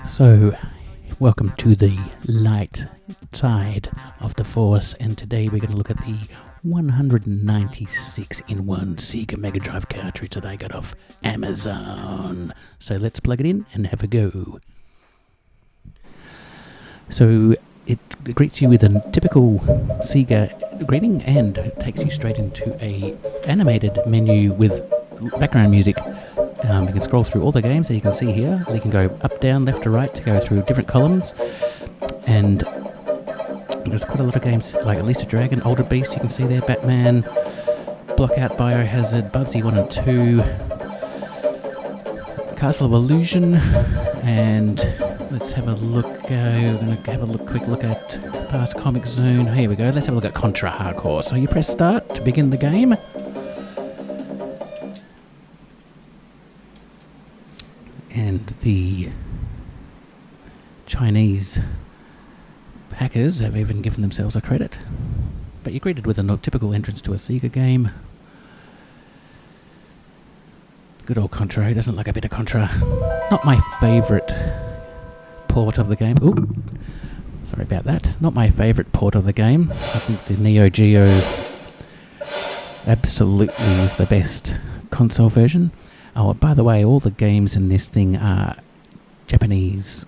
So, welcome to the light side of the Force, and today we're going to look at the 196-in-1 Sega Meagdrive cartridge that I got off Amazon. So let's plug it in and have a go. So it greets you with a typical Sega greeting and takes you straight into a animated menu with background music. You can scroll through all the games that you can see here. You can go up, down, left to right to go through different columns. And there's quite a lot of games, like At Least a Dragon, Altered Beast, you can see there, Batman, Blockout, Biohazard, Bugsy 1 and 2, Castle of Illusion, and let's have a look. We're going to have a quick look at past Comic Zone. Here we go. Let's have a look at Contra Hardcore. So you press start to begin the game. And the Chinese hackers have even given themselves a credit. But you're greeted with a typical entrance to a Sega game. Good old Contra. Who doesn't like a bit of Contra? Not my favourite port of the game. Ooh, sorry about that. Not my favourite port of the game. I think the Neo Geo absolutely is the best console version. Oh, by the way, all the games in this thing are Japanese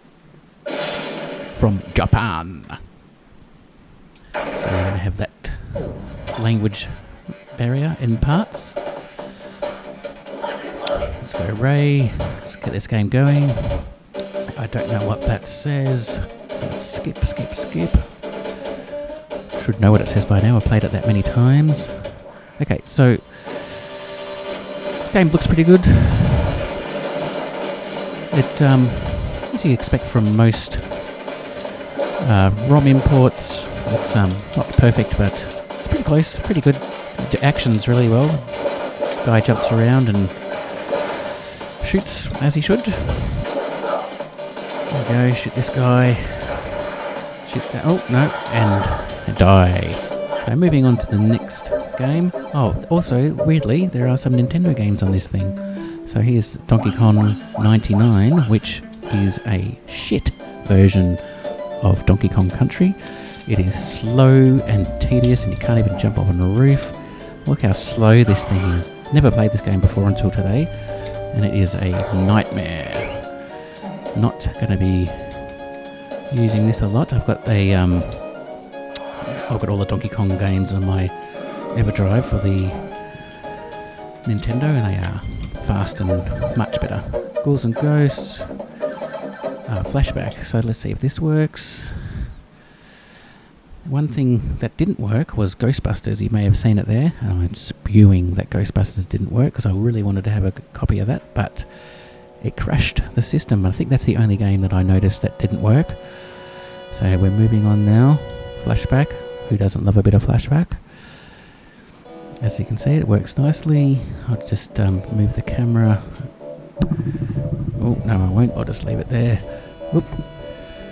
from Japan. So we're going to have that language barrier in parts. Let's go Ray. Let's get this game going. I don't know what that says. So let's skip. Should know what it says by now. I've played it that many times. Okay, so game looks pretty good. It, as you expect from most ROM imports, it's not perfect, but it's pretty close, pretty good. It actions really well. Guy jumps around and shoots as he should. There we go, shoot this guy. Shoot that. Oh, no, and die. So moving on to the next game. Oh, also, weirdly, there are some Nintendo games on this thing. So here's Donkey Kong 99, which is a shit version of Donkey Kong Country. It is slow and tedious, and you can't even jump off on a roof. Look how slow this thing is. Never played this game before until today, and it is a nightmare. Not going to be using this a lot. I've got all the Donkey Kong games on my Megadrive for the Nintendo, and they are fast and much better. Ghouls and Ghosts, flashback. So let's see if this works. One thing that didn't work was Ghostbusters. You may have seen it there. I'm spewing that Ghostbusters didn't work because I really wanted to have a copy of that, but it crashed the system. I think that's the only game that I noticed that didn't work. So we're moving on now. Flashback. Who doesn't love a bit of flashback? As you can see, it works nicely. I'll just move the camera. Oh, no, I won't. I'll just leave it there. Whoop.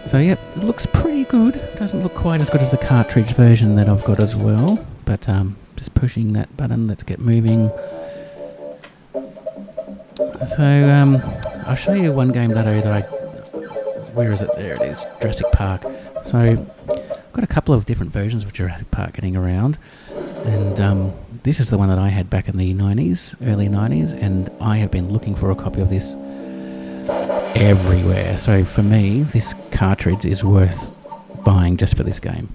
So, yep, it looks pretty good. Doesn't look quite as good as the cartridge version that I've got as well. But just pushing that button. Let's get moving. So, I'll show you one game that I... Where is it? There it is. Jurassic Park. So, I've got a couple of different versions of Jurassic Park getting around. And this is the one that I had back in the 90s, early 90s, and I have been looking for a copy of this everywhere. So for me, this cartridge is worth buying just for this game.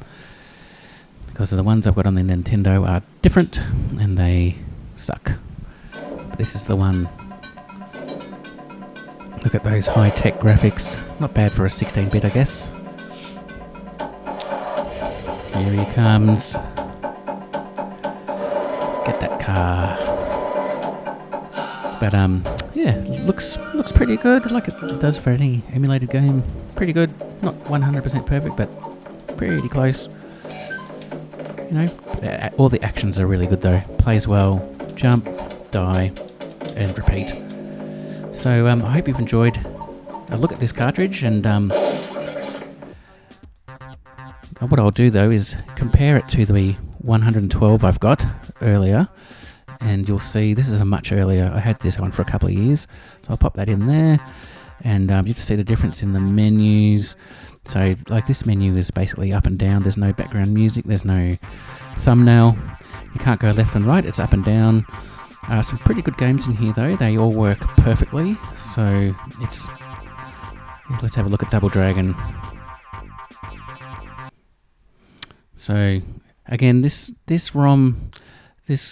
Because the ones I've got on the Nintendo are different, and they suck. But this is the one. Look at those high-tech graphics. Not bad for a 16-bit, I guess. Here he comes. Get that car. But yeah, looks pretty good, like it does for any emulated game. Pretty good. Not 100% perfect, but pretty close. You know, all the actions are really good though. Plays well. Jump, die, and repeat. So I hope you've enjoyed a look at this cartridge, and what I'll do though is compare it to the 112 I've got earlier, and you'll see this is a much earlier. I had this one for a couple of years, so I'll pop that in there, and you just see the difference in the menus. So like this menu is basically up and down. There's no background music, there's no thumbnail, you can't go left and right, it's up and down. Some pretty good games in here though, they all work perfectly. So let's have a look at Double Dragon. So again, this ROM, the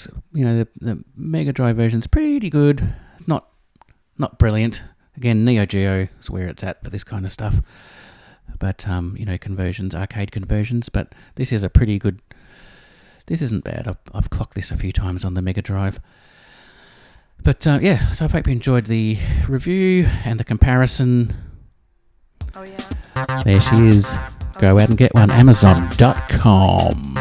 Megadrive version's pretty good. It's not brilliant. Again, Neo Geo is where it's at for this kind of stuff. But conversions, arcade conversions. But this is a pretty good. This isn't bad. I've clocked this a few times on the Megadrive. But so I hope you enjoyed the review and the comparison. Oh yeah. There she is. Go out and get one. Amazon.com.